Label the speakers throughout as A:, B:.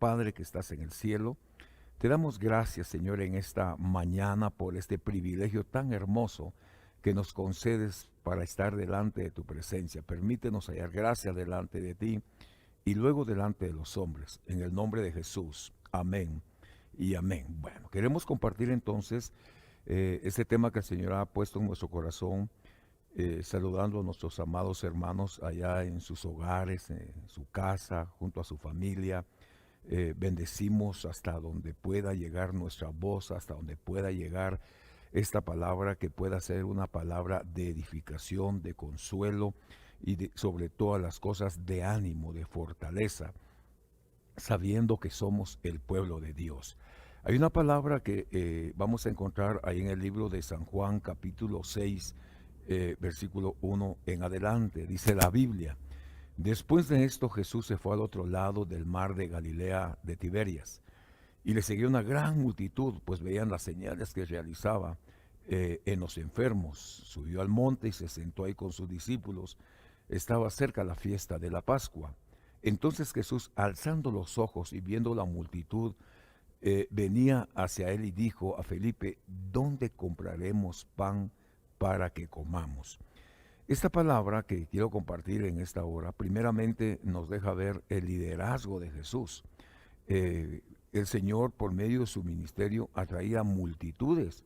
A: Padre que estás en el cielo, te damos gracias, Señor, en esta mañana por este privilegio tan hermoso que nos concedes para estar delante de tu presencia. Permítenos hallar gracia delante de ti y luego delante de los hombres. En el nombre de Jesús. Amén y amén. Bueno, queremos compartir entonces este tema que el Señor ha puesto en nuestro corazón, saludando a nuestros amados hermanos allá en sus hogares, en su casa, junto a su familia. Bendecimos hasta donde pueda llegar nuestra voz, hasta donde pueda llegar esta palabra, que pueda ser una palabra de edificación, de consuelo y sobre todas las cosas de ánimo, de fortaleza, sabiendo que somos el pueblo de Dios. Hay una palabra que vamos a encontrar ahí en el libro de San Juan, capítulo 6, versículo 1 en adelante. Dice la Biblia: después de esto Jesús se fue al otro lado del mar de Galilea de Tiberias, y le seguía una gran multitud, pues veían las señales que realizaba en los enfermos. Subió al monte y se sentó ahí con sus discípulos. Estaba cerca la fiesta de la Pascua. Entonces Jesús, alzando los ojos y viendo la multitud, venía hacia él y dijo a Felipe: ¿dónde compraremos pan para que comamos? Esta palabra que quiero compartir en esta hora, primeramente nos deja ver el liderazgo de Jesús. El Señor, por medio de su ministerio, atraía multitudes,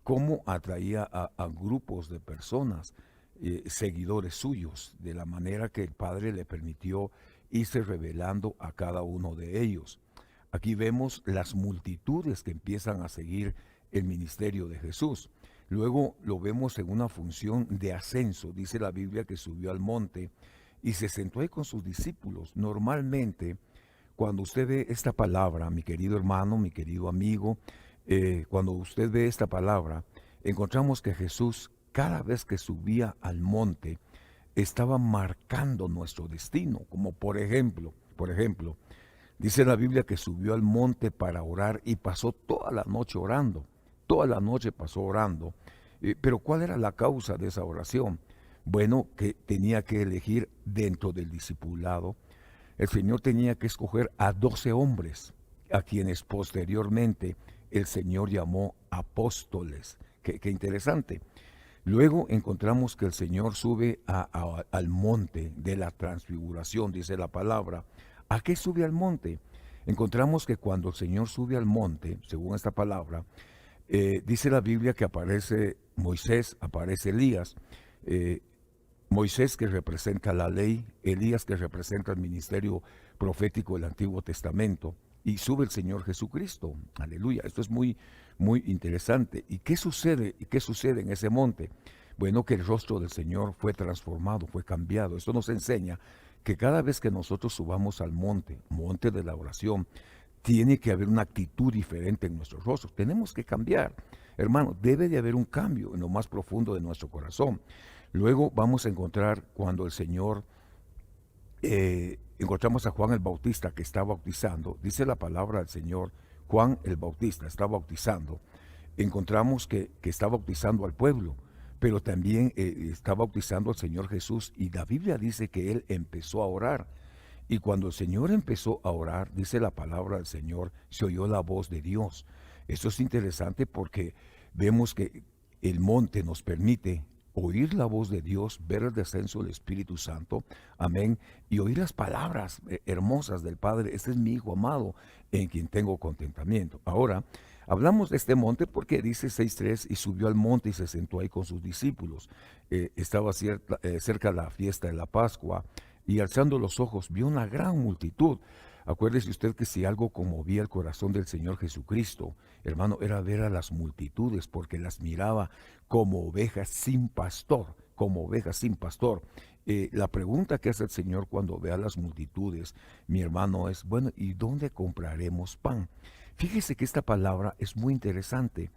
A: como atraía a grupos de personas, seguidores suyos, de la manera que el Padre le permitió irse revelando a cada uno de ellos. Aquí vemos las multitudes que empiezan a seguir el ministerio de Jesús. Luego lo vemos en una función de ascenso. Dice la Biblia que subió al monte y se sentó ahí con sus discípulos. Normalmente, cuando usted ve esta palabra, mi querido hermano, mi querido amigo, cuando usted ve esta palabra, encontramos que Jesús, cada vez que subía al monte, estaba marcando nuestro destino. Como por ejemplo, dice la Biblia que subió al monte para orar y pasó toda la noche orando. Toda la noche pasó orando. Pero ¿cuál era la causa de esa oración? Bueno, que tenía que elegir dentro del discipulado. El Señor tenía que escoger a 12 hombres, a quienes posteriormente el Señor llamó apóstoles. Qué interesante. Luego encontramos que el Señor sube al monte de la transfiguración, dice la palabra. ¿A qué sube al monte? Encontramos que cuando el Señor sube al monte, según esta palabra, dice la Biblia que aparece Moisés, aparece Elías. Moisés, que representa la ley, Elías, que representa el ministerio profético del Antiguo Testamento, y sube el Señor Jesucristo. Aleluya. Esto es muy, muy interesante. ¿Y qué sucede? ¿Y qué sucede en ese monte? Bueno, que el rostro del Señor fue transformado, fue cambiado. Esto nos enseña que cada vez que nosotros subamos al monte, monte de la oración, tiene que haber una actitud diferente en nuestros rostros. Tenemos que cambiar. Hermano, debe de haber un cambio en lo más profundo de nuestro corazón. Luego vamos a encontrar cuando el Señor, encontramos a Juan el Bautista que está bautizando. Dice la palabra del Señor: Juan el Bautista está bautizando. Encontramos que está bautizando al pueblo, pero también está bautizando al Señor Jesús. Y la Biblia dice que él empezó a orar. Y cuando el Señor empezó a orar, dice la palabra del Señor, se oyó la voz de Dios. Esto es interesante porque vemos que el monte nos permite oír la voz de Dios, ver el descenso del Espíritu Santo, amén, y oír las palabras hermosas del Padre: este es mi Hijo amado, en quien tengo contentamiento. Ahora, hablamos de este monte porque dice 6.3, y subió al monte y se sentó ahí con sus discípulos. Estaba cerca la fiesta de la Pascua, y alzando los ojos vio una gran multitud. Acuérdese usted que si algo conmovía el corazón del Señor Jesucristo, hermano, era ver a las multitudes, porque las miraba como ovejas sin pastor, como ovejas sin pastor. La pregunta que hace el Señor cuando ve a las multitudes, mi hermano, es: bueno, ¿y dónde compraremos pan? Fíjese que esta palabra es muy interesante.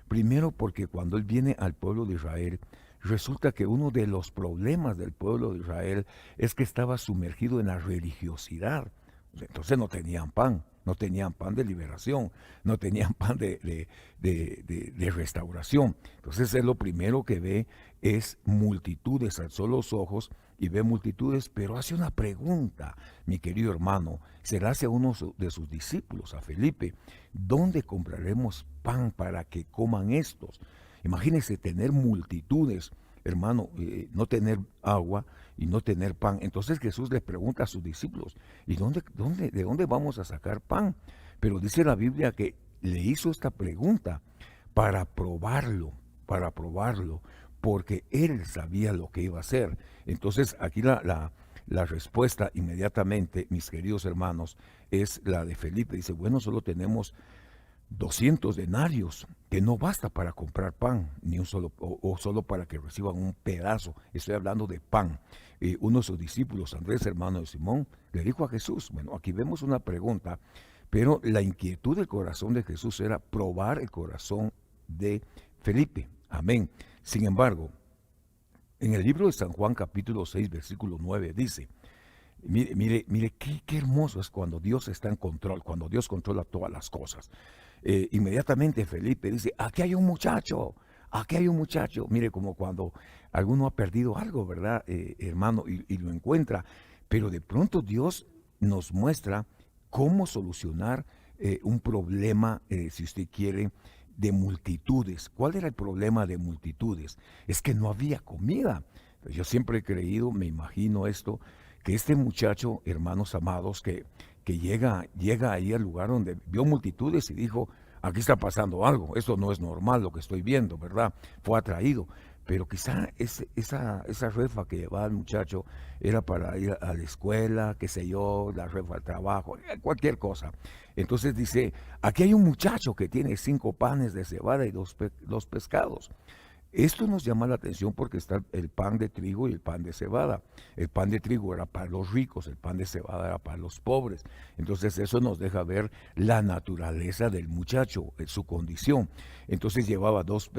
A: Primero, porque cuando Él viene al pueblo de Israel, resulta que uno de los problemas del pueblo de Israel es que estaba sumergido en la religiosidad. Entonces no tenían pan, no tenían pan de liberación, no tenían pan de restauración. Entonces él lo primero que ve es multitudes, alzó los ojos y ve multitudes, pero hace una pregunta, mi querido hermano, se la hace a uno de sus discípulos, a Felipe: ¿dónde compraremos pan para que coman estos? Imagínense tener multitudes, hermano, no tener agua y no tener pan. Entonces Jesús les pregunta a sus discípulos: ¿y de dónde vamos a sacar pan? Pero dice la Biblia que le hizo esta pregunta para probarlo, porque él sabía lo que iba a hacer. Entonces aquí la respuesta inmediatamente, mis queridos hermanos, es la de Felipe. Dice: bueno, solo tenemos 200 denarios, que no basta para comprar pan, ni un solo, o solo para que reciban un pedazo. Estoy hablando de pan. Uno de sus discípulos, Andrés, hermano de Simón, le dijo a Jesús. Bueno, aquí vemos una pregunta, pero la inquietud del corazón de Jesús era probar el corazón de Felipe. Amén. Sin embargo, en el libro de San Juan, capítulo 6, versículo 9, dice: mire, qué hermoso es cuando Dios está en control, cuando Dios controla todas las cosas. Inmediatamente Felipe dice: aquí hay un muchacho, aquí hay un muchacho. Mire, como cuando alguno ha perdido algo, ¿verdad, hermano? Y lo encuentra. Pero de pronto Dios nos muestra cómo solucionar un problema, si usted quiere, de multitudes. ¿Cuál era el problema de multitudes? Es que no había comida. Yo siempre he creído, me imagino esto, que este muchacho, hermanos amados, que llega ahí al lugar donde vio multitudes y dijo: aquí está pasando algo, esto no es normal lo que estoy viendo, ¿verdad? Fue atraído. Pero quizá esa refa que llevaba el muchacho era para ir a la escuela, qué sé yo, la refa al trabajo, cualquier cosa. Entonces dice: aquí hay un muchacho que tiene 5 panes de cebada y dos pescados. Esto nos llama la atención porque está el pan de trigo y el pan de cebada. El pan de trigo era para los ricos, el pan de cebada era para los pobres. Entonces eso nos deja ver la naturaleza del muchacho, su condición. Entonces llevaba dos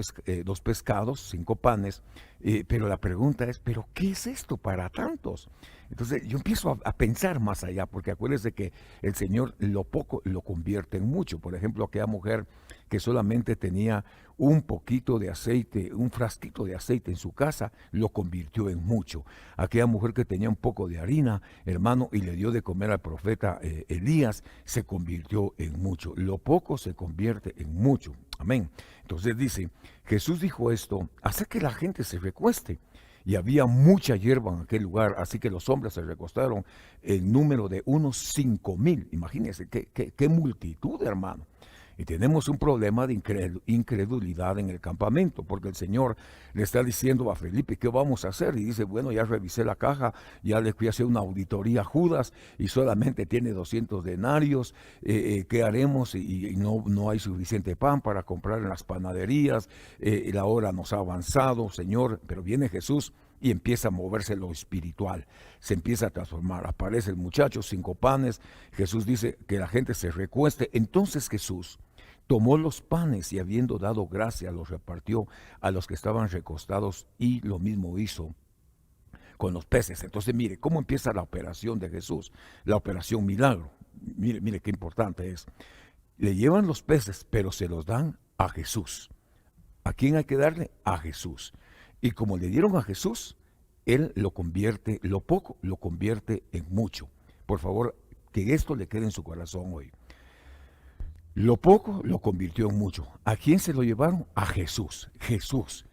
A: pescados, 5 panes, pero la pregunta es: ¿pero qué es esto para tantos? Entonces yo empiezo a pensar más allá, porque acuérdense que el Señor lo poco lo convierte en mucho. Por ejemplo, aquella mujer que solamente tenía un poquito de aceite, un frasquito de aceite en su casa, lo convirtió en mucho. Aquella mujer que tenía un poco de harina, hermano, y le dio de comer al profeta Elías, se convirtió en mucho. Lo poco se convierte en mucho. Amén. Entonces dice: Jesús dijo esto: hace que la gente se recueste. Y había mucha hierba en aquel lugar, así que los hombres se recostaron en número de unos 5,000. Imagínense qué multitud, hermano. Y tenemos un problema de incredulidad en el campamento, porque el Señor le está diciendo a Felipe: ¿qué vamos a hacer? Y dice: bueno, ya revisé la caja, ya le fui a hacer una auditoría a Judas y solamente tiene 200 denarios. ¿Qué haremos? Y no hay suficiente pan para comprar en las panaderías. La hora nos ha avanzado, Señor. Pero viene Jesús y empieza a moverse lo espiritual, se empieza a transformar. Aparece el muchacho, 5 panes. Jesús dice que la gente se recueste. Entonces Jesús tomó los panes y, habiendo dado gracia, los repartió a los que estaban recostados, y lo mismo hizo con los peces. Entonces mire cómo empieza la operación de Jesús, la operación milagro. Mire qué importante es. Le llevan los peces, pero se los dan a Jesús. ¿A quién hay que darle? A Jesús. Y como le dieron a Jesús, Él lo convierte, lo poco lo convierte en mucho. Por favor, que esto le quede en su corazón hoy. Lo poco lo convirtió en mucho. ¿A quién se lo llevaron? A Jesús. Jesús.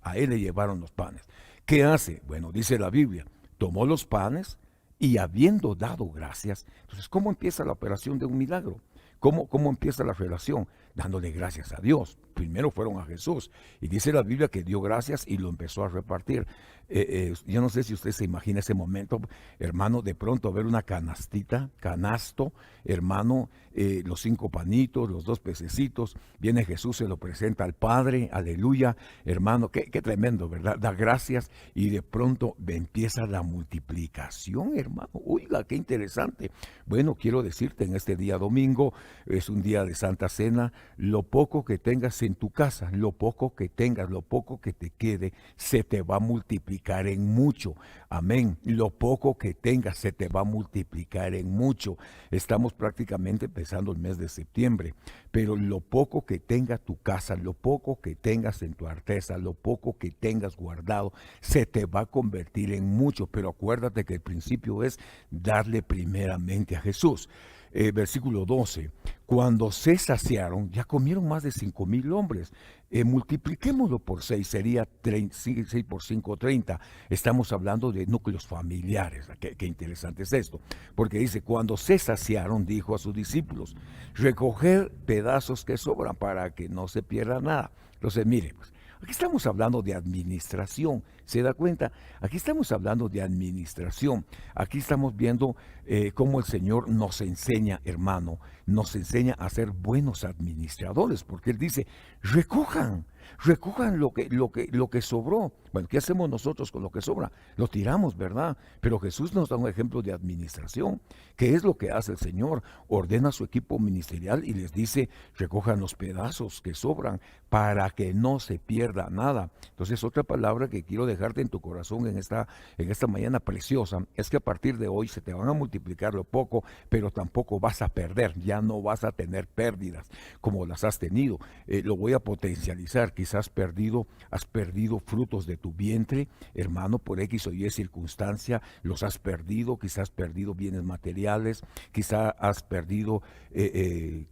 A: A Él le llevaron los panes. ¿Qué hace? Bueno, dice la Biblia: tomó los panes y, habiendo dado gracias. Entonces, ¿cómo empieza la operación de un milagro? ¿Cómo empieza la relación? Dándole gracias a Dios. Primero fueron a Jesús y dice la Biblia que dio gracias y lo empezó a repartir. Yo no sé si usted se imagina ese momento, hermano, de pronto ver una canasto, hermano, los 5 panitos, los 2 pececitos. Viene Jesús, se lo presenta al Padre, aleluya, hermano, qué tremendo, ¿verdad? Da gracias y de pronto empieza la multiplicación, hermano. Oiga, qué interesante. Bueno, quiero decirte en este día domingo, es un día de Santa Cena, lo poco que tengas en tu casa, lo poco que tengas, lo poco que te quede, se te va a multiplicar en mucho. Amén. Lo poco que tengas se te va a multiplicar en mucho. Estamos prácticamente empezando el mes de septiembre, pero lo poco que tenga tu casa, lo poco que tengas en tu artesa, lo poco que tengas guardado, se te va a convertir en mucho. Pero acuérdate que el principio es darle primeramente a Jesús. Versículo 12, cuando se saciaron, ya comieron más de 5,000 hombres. Multipliquémoslo por 6, sería 6 por 5, 30. Estamos hablando de núcleos familiares. Qué interesante es esto. Porque dice, cuando se saciaron, dijo a sus discípulos, recoger pedazos que sobran para que no se pierda nada. Entonces, mire, pues, aquí estamos hablando de administración, ¿se da cuenta? Aquí estamos hablando de administración. Aquí estamos viendo cómo el Señor nos enseña, hermano, nos enseña a ser buenos administradores, porque Él dice, recojan lo que sobró. Bueno, ¿qué hacemos nosotros con lo que sobra? Lo tiramos, ¿verdad? Pero Jesús nos da un ejemplo de administración. ¿Qué es lo que hace el Señor? Ordena a su equipo ministerial y les dice, recojan los pedazos que sobran para que no se pierda nada. Entonces, otra palabra que quiero dejarte en tu corazón en esta mañana preciosa es que a partir de hoy se te van a multiplicar lo poco, pero tampoco vas a perder. Ya no vas a tener pérdidas como las has tenido. Lo voy a potencializar. Quizás has perdido frutos de tu vientre, hermano, por X o Y circunstancia, los has perdido. Quizás has perdido bienes materiales, quizás has perdido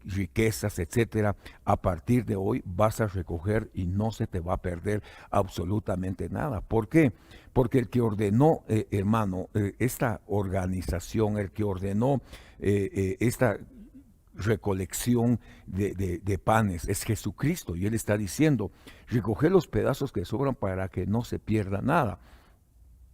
A: riquezas, etcétera. A partir de hoy vas a recoger y no se te va a perder absolutamente nada. ¿Por qué? Porque el que ordenó, hermano, esta organización, el que ordenó esta recolección de panes es Jesucristo, y Él está diciendo, recoger los pedazos que sobran para que no se pierda nada.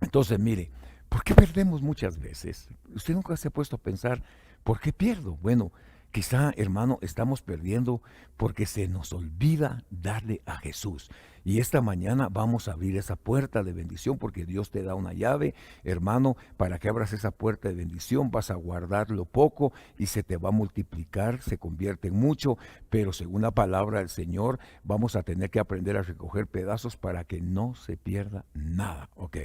A: Entonces, mire, ¿por qué perdemos muchas veces? Usted nunca se ha puesto a pensar, ¿por qué pierdo? Bueno, quizá, hermano, estamos perdiendo porque se nos olvida darle a Jesús. Y esta mañana vamos a abrir esa puerta de bendición porque Dios te da una llave, hermano, para que abras esa puerta de bendición. Vas a guardar lo poco y se te va a multiplicar, se convierte en mucho, pero según la palabra del Señor, vamos a tener que aprender a recoger pedazos para que no se pierda nada. Ok,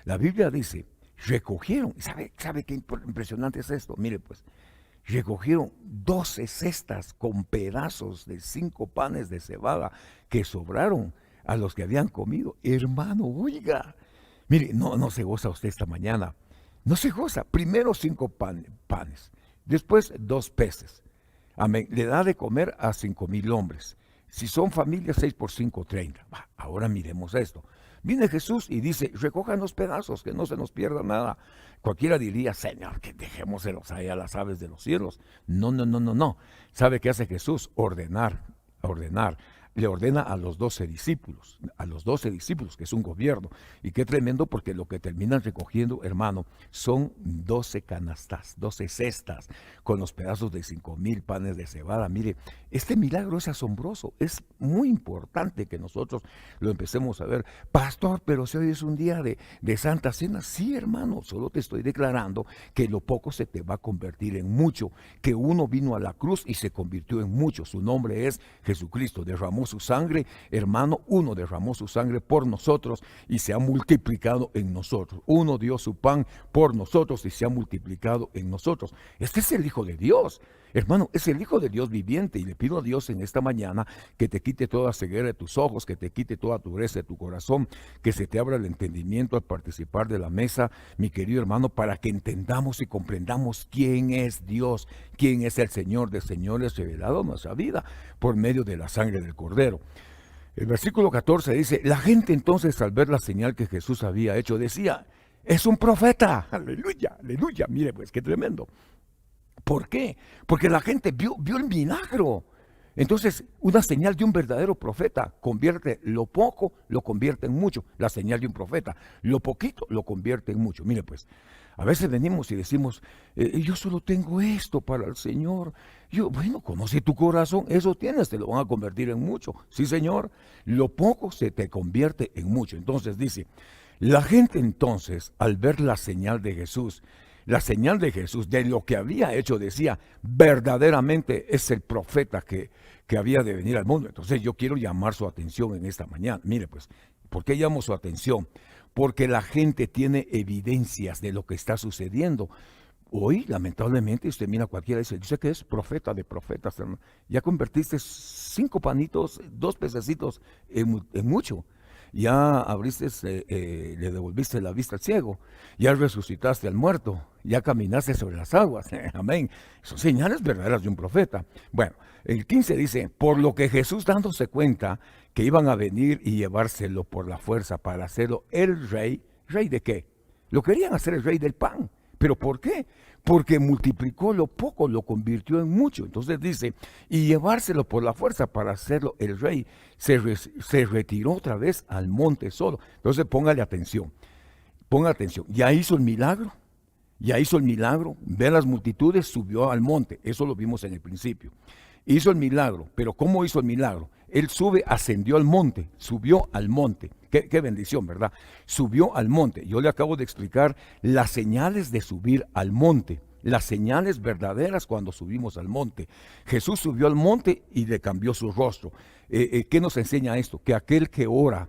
A: la Biblia dice, recogieron, ¿sabe qué impresionante es esto? Mire pues, recogieron 12 cestas con pedazos de 5 panes de cebada que sobraron a los que habían comido. Hermano, oiga, mire, no se goza usted esta mañana. No se goza. Primero 5 panes, después 2 peces. Amén. Le da de comer a 5,000 hombres. Si son familias, 6 por 5, 30. Ahora miremos esto. Viene Jesús y dice, recojan los pedazos, que no se nos pierda nada. Cualquiera diría, Señor, que dejémoselos ahí a las aves de los cielos. No. ¿Sabe qué hace Jesús? Ordenar. Le ordena a los 12 discípulos, que es un gobierno. Y qué tremendo, porque lo que terminan recogiendo, hermano, son 12 canastas, 12 cestas, con los pedazos de 5,000 panes de cebada. Mire, este milagro es asombroso, es muy importante que nosotros lo empecemos a ver. Pastor, pero si hoy es un día de Santa Cena, sí, hermano, solo te estoy declarando que lo poco se te va a convertir en mucho, que uno vino a la cruz y se convirtió en mucho. Su nombre es Jesucristo, derramó su sangre, hermano, uno derramó su sangre por nosotros y se ha multiplicado en nosotros. Uno dio su pan por nosotros y se ha multiplicado en nosotros. Este es el Hijo de Dios. Hermano, es el Hijo de Dios viviente, y le pido a Dios en esta mañana que te quite toda ceguera de tus ojos, que te quite toda dureza de tu corazón, que se te abra el entendimiento al participar de la mesa, mi querido hermano, para que entendamos y comprendamos quién es Dios, quién es el Señor de señores revelado en nuestra vida por medio de la sangre del Cordero. El versículo 14 dice, la gente entonces al ver la señal que Jesús había hecho decía, es un profeta. Aleluya, aleluya. Mire pues, qué tremendo. ¿Por qué? Porque la gente vio el milagro. Entonces, una señal de un verdadero profeta convierte lo poco, lo convierte en mucho. La señal de un profeta, lo poquito, lo convierte en mucho. Mire pues, a veces venimos y decimos, yo solo tengo esto para el Señor. Bueno, conoce tu corazón, eso tienes, te lo van a convertir en mucho. Sí, Señor, lo poco se te convierte en mucho. Entonces dice, la gente entonces, al ver la señal de Jesús, la señal de Jesús, de lo que había hecho, decía, verdaderamente es el profeta que había de venir al mundo. Entonces yo quiero llamar su atención en esta mañana. Mire pues, ¿por qué llamo su atención? Porque la gente tiene evidencias de lo que está sucediendo. Hoy, lamentablemente, usted mira a cualquiera y dice que es profeta de profetas, hermano. Ya convertiste 5 panitos, 2 pececitos en mucho. Ya abriste, le devolviste la vista al ciego, ya resucitaste al muerto, ya caminaste sobre las aguas. Amén. Son señales verdaderas de un profeta. Bueno, el 15 dice, por lo que Jesús, dándose cuenta que iban a venir y llevárselo por la fuerza para hacerlo el rey. ¿Rey de qué? Lo querían hacer el rey del pan. ¿Pero por qué? Porque multiplicó lo poco, lo convirtió en mucho. Entonces dice, y llevárselo por la fuerza para hacerlo el rey, se retiró otra vez al monte solo. Entonces póngale atención, ponga atención. Ya hizo el milagro, ve las multitudes, subió al monte. Eso lo vimos en el principio. Hizo el milagro, pero ¿cómo hizo el milagro? Él ascendió al monte, subió al monte. Qué bendición, ¿verdad? Subió al monte. Yo le acabo de explicar las señales de subir al monte, las señales verdaderas cuando subimos al monte. Jesús subió al monte y le cambió su rostro. ¿Qué nos enseña esto? Que aquel que ora,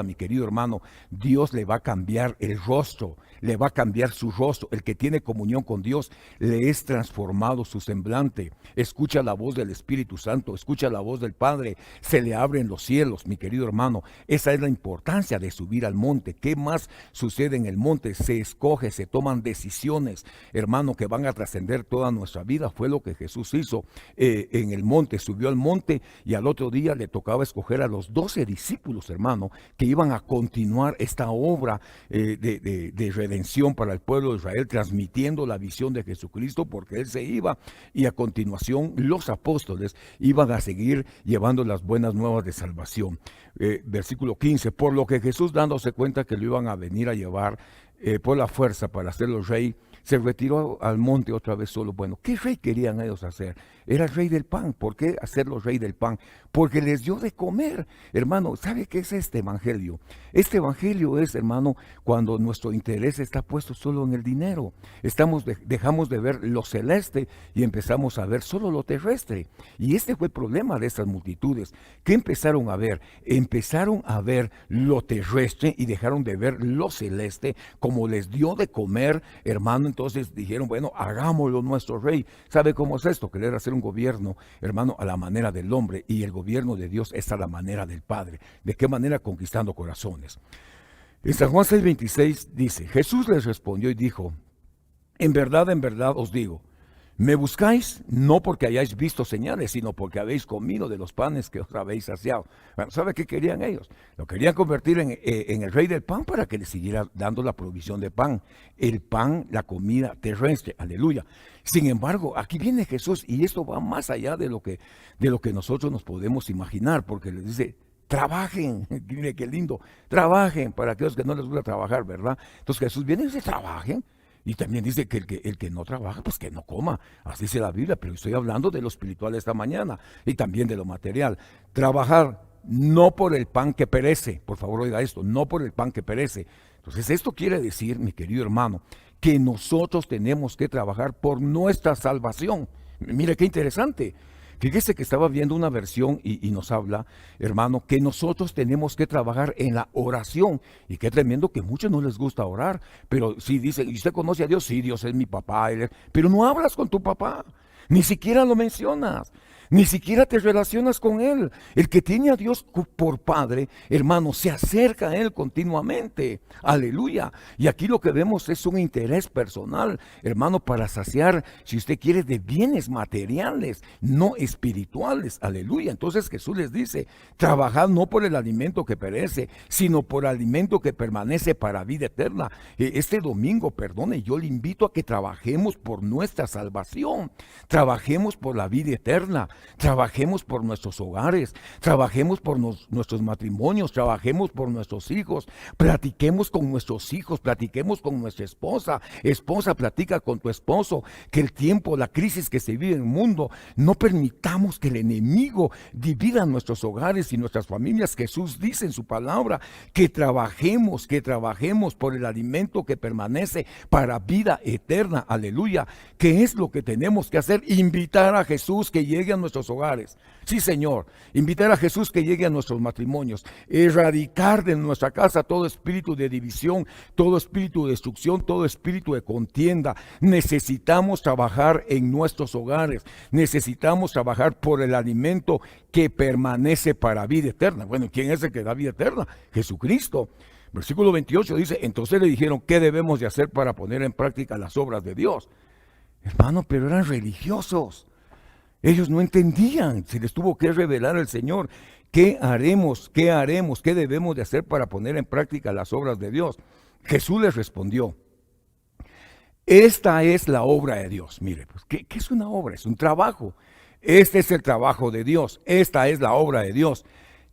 A: mi querido hermano, Dios le va a cambiar el rostro, le va a cambiar su rostro. El que tiene comunión con Dios, le es transformado su semblante. Escucha la voz del Espíritu Santo, escucha la voz del Padre, se le abren los cielos, mi querido hermano. Esa es la importancia de subir al monte. ¿Qué más sucede en el monte? Se escoge, se toman decisiones, hermano, que van a trascender toda nuestra vida. Fue lo que Jesús hizo en el monte. Subió al monte y al otro día le tocaba escoger a los 12 discípulos, hermano, que iban a continuar esta obra de redención para el pueblo de Israel, transmitiendo la visión de Jesucristo, porque Él se iba y a continuación los apóstoles iban a seguir llevando las buenas nuevas de salvación. Versículo 15, por lo que Jesús, dándose cuenta que lo iban a venir a llevar por la fuerza para hacerlo rey, se retiró al monte otra vez solo. Bueno, ¿qué rey querían ellos hacer? Era el rey del pan. ¿Por qué hacerlo rey del pan? Porque les dio de comer. Hermano, ¿sabe qué es este evangelio? Este evangelio es, hermano, cuando nuestro interés está puesto solo en el dinero. Dejamos de ver lo celeste y empezamos a ver solo lo terrestre. Y este fue el problema de estas multitudes. ¿Qué empezaron a ver? Empezaron a ver lo terrestre y dejaron de ver lo celeste. Como les dio de comer, hermano, entonces dijeron, bueno, hagámoslo nuestro rey. ¿Sabe cómo es esto? Querer hacer un gobierno, hermano, a la manera del hombre, y el gobierno de Dios es a la manera del Padre. ¿De qué manera? Conquistando corazones. En San Juan 6:26 dice, Jesús les respondió y dijo, en verdad os digo, me buscáis no porque hayáis visto señales, sino porque habéis comido de los panes que os habéis saciado. Bueno, ¿sabe qué querían ellos? Lo querían convertir en el rey del pan para que les siguiera dando la provisión de pan. El pan, la comida terrestre, aleluya. Sin embargo, aquí viene Jesús y esto va más allá de lo que nosotros nos podemos imaginar, porque les dice, trabajen, mire qué lindo, trabajen para aquellos que no les gusta trabajar, ¿verdad? Entonces Jesús viene y dice, trabajen. Y también dice que el que no trabaja, pues que no coma. Así dice la Biblia, pero estoy hablando de lo espiritual esta mañana y también de lo material. Trabajar no por el pan que perece, por favor oiga esto, no por el pan que perece. Entonces esto quiere decir, mi querido hermano, que nosotros tenemos que trabajar por nuestra salvación. Mire qué interesante. Fíjese que estaba viendo una versión y nos habla, hermano, que nosotros tenemos que trabajar en la oración. Y qué tremendo que a muchos no les gusta orar. Pero sí dicen, ¿y usted conoce a Dios? Sí, Dios es mi papá. Pero no hablas con tu papá. Ni siquiera lo mencionas. Ni siquiera te relacionas con Él. El que tiene a Dios por Padre, hermano, se acerca a Él continuamente. Aleluya. Y aquí lo que vemos es un interés personal, hermano, para saciar, si usted quiere, de bienes materiales, no espirituales. Aleluya. Entonces Jesús les dice, trabajad no por el alimento que perece, sino por el alimento que permanece para vida eterna. Este domingo, perdone, yo le invito a que trabajemos por nuestra salvación. Trabajemos por la vida eterna. Trabajemos por nuestros hogares, trabajemos por nuestros matrimonios, trabajemos por nuestros hijos, platiquemos con nuestros hijos, platiquemos con nuestra esposa. Esposa, platica con tu esposo, que el tiempo, la crisis que se vive en el mundo, no permitamos que el enemigo divida nuestros hogares y nuestras familias. Jesús dice en su palabra que trabajemos por el alimento que permanece para vida eterna. Aleluya. ¿Qué es lo que tenemos que hacer? Invitar a Jesús que llegue a nuestros hogares. Sí, Señor. Invitar a Jesús que llegue a nuestros matrimonios. Erradicar de nuestra casa todo espíritu de división, todo espíritu de destrucción, todo espíritu de contienda. Necesitamos trabajar en nuestros hogares. Necesitamos trabajar por el alimento que permanece para vida eterna. Bueno, ¿quién es el que da vida eterna? Jesucristo. Versículo 28 dice, entonces le dijeron, ¿qué debemos de hacer para poner en práctica las obras de Dios? Hermano, pero eran religiosos. Ellos no entendían, se les tuvo que revelar al Señor. ¿Qué haremos? ¿Qué haremos? ¿Qué debemos de hacer para poner en práctica las obras de Dios? Jesús les respondió, esta es la obra de Dios. Mire, pues, ¿qué es una obra? Es un trabajo. Este es el trabajo de Dios. Esta es la obra de Dios.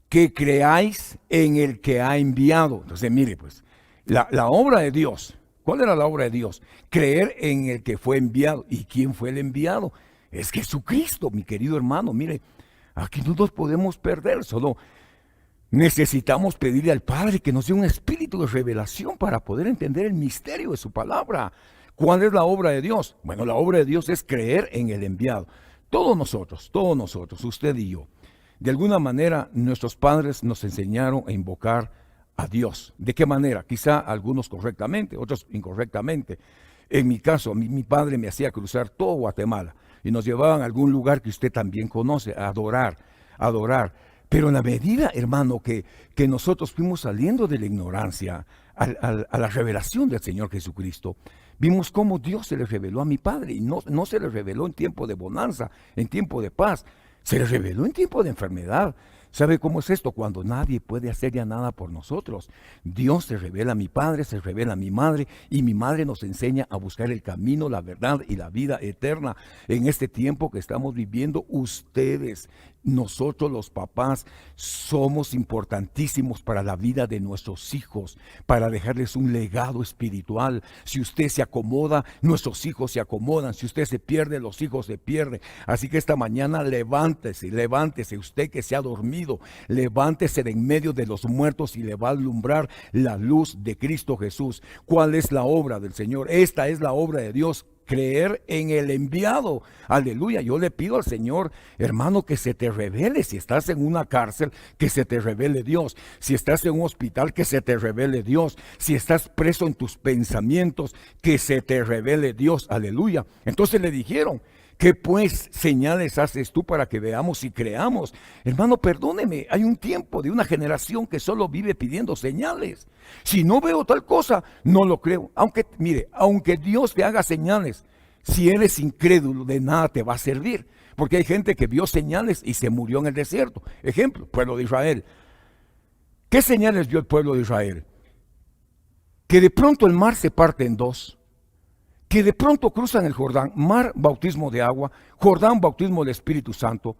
A: Que creáis en el que ha enviado. Entonces, mire, pues, la obra de Dios. ¿Cuál era la obra de Dios? Creer en el que fue enviado. ¿Y quién fue el enviado? Es Jesucristo, mi querido hermano. Mire, aquí no nos podemos perder. Solo necesitamos pedirle al Padre que nos dé un espíritu de revelación para poder entender el misterio de su palabra. ¿Cuál es la obra de Dios? Bueno, la obra de Dios es creer en el enviado. Todos nosotros, usted y yo. De alguna manera, nuestros padres nos enseñaron a invocar a Dios. ¿De qué manera? Quizá algunos correctamente, otros incorrectamente. En mi caso, mi padre me hacía cruzar todo Guatemala y nos llevaban a algún lugar que usted también conoce, a adorar. Pero en la medida, hermano, que nosotros fuimos saliendo de la ignorancia a la revelación del Señor Jesucristo, vimos cómo Dios se le reveló a mi padre y no se le reveló en tiempo de bonanza, en tiempo de paz. Se le reveló en tiempo de enfermedad. ¿Sabe cómo es esto? Cuando nadie puede hacer ya nada por nosotros. Dios se revela a mi padre, se revela a mi madre, y mi madre nos enseña a buscar el camino, la verdad y la vida eterna. En este tiempo que estamos viviendo, ustedes, nosotros los papás, somos importantísimos para la vida de nuestros hijos, para dejarles un legado espiritual. Si usted se acomoda, nuestros hijos se acomodan. Si usted se pierde, los hijos se pierden. Así que esta mañana levántese, usted que se ha dormido, levántese de en medio de los muertos y le va a alumbrar la luz de Cristo Jesús. ¿Cuál es la obra del Señor? Esta es la obra de Dios. Creer en el enviado. Aleluya. Yo le pido al Señor, hermano, que se te revele. Si estás en una cárcel, que se te revele Dios. Si estás en un hospital, que se te revele Dios. Si estás preso en tus pensamientos, que se te revele Dios. Aleluya. Entonces le dijeron, ¿qué pues señales haces tú para que veamos y creamos? Hermano, perdóneme, hay un tiempo de una generación que solo vive pidiendo señales. Si no veo tal cosa, no lo creo. Aunque Dios te haga señales, si eres incrédulo, de nada te va a servir. Porque hay gente que vio señales y se murió en el desierto. Ejemplo, pueblo de Israel. ¿Qué señales vio el pueblo de Israel? Que de pronto el mar se parte en dos. Que de pronto cruzan el Jordán, mar, bautismo de agua, Jordán, bautismo del Espíritu Santo.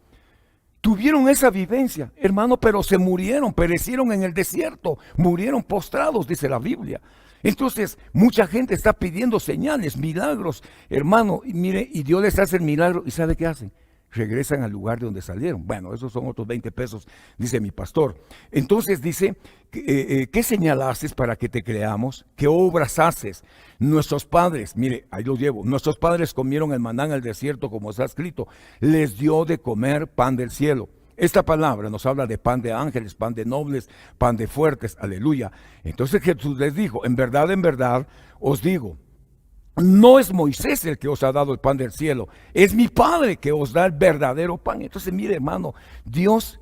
A: Tuvieron esa vivencia, hermano, pero se murieron, perecieron en el desierto, murieron postrados, dice la Biblia. Entonces, mucha gente está pidiendo señales, milagros, hermano, y mire, y Dios les hace el milagro, ¿y sabe qué hacen? Regresan al lugar de donde salieron. Bueno, esos son otros 20 pesos, dice mi pastor. Entonces dice, ¿qué señal haces para que te creamos? ¿Qué obras haces? Nuestros padres, mire, ahí los llevo, nuestros padres comieron el maná en el desierto, como está escrito, les dio de comer pan del cielo. Esta palabra nos habla de pan de ángeles, pan de nobles, pan de fuertes, aleluya. Entonces Jesús les dijo, en verdad os digo, no es Moisés el que os ha dado el pan del cielo, es mi Padre que os da el verdadero pan. Entonces, mire, hermano, Dios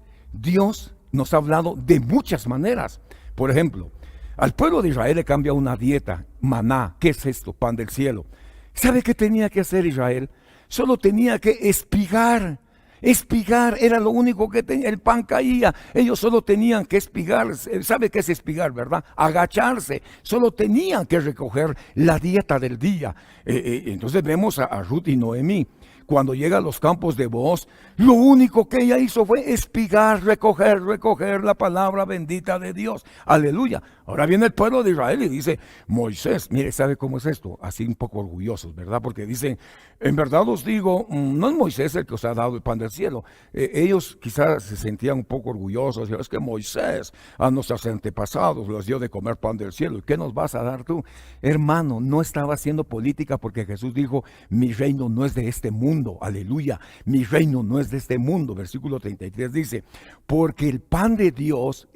A: nos ha hablado de muchas maneras. Por ejemplo, al pueblo de Israel le cambia una dieta, maná. ¿Qué es esto? Pan del cielo. ¿Sabe qué tenía que hacer Israel? Solo tenía que espigar. Espigar era lo único que tenía, el pan caía, ellos solo tenían que espigar. ¿Sabe qué es espigar, verdad? Agacharse, solo tenían que recoger la dieta del día. Entonces vemos a Ruth y Noemí. cuando llega a los campos de Booz, lo único que ella hizo fue espigar, recoger la palabra bendita de Dios. Aleluya. Ahora viene el pueblo de Israel y dice, Moisés, mire, ¿sabe cómo es esto? Así un poco orgullosos, ¿verdad? Porque dicen, en verdad os digo, no es Moisés el que os ha dado el pan del cielo. Ellos quizás se sentían un poco orgullosos. Es que Moisés a nuestros antepasados les dio de comer pan del cielo. ¿Y qué nos vas a dar tú? Hermano, no estaba haciendo política porque Jesús dijo, mi reino no es de este mundo. Aleluya. Mi reino no es de este mundo. Versículo 33 dice, porque el pan de Dios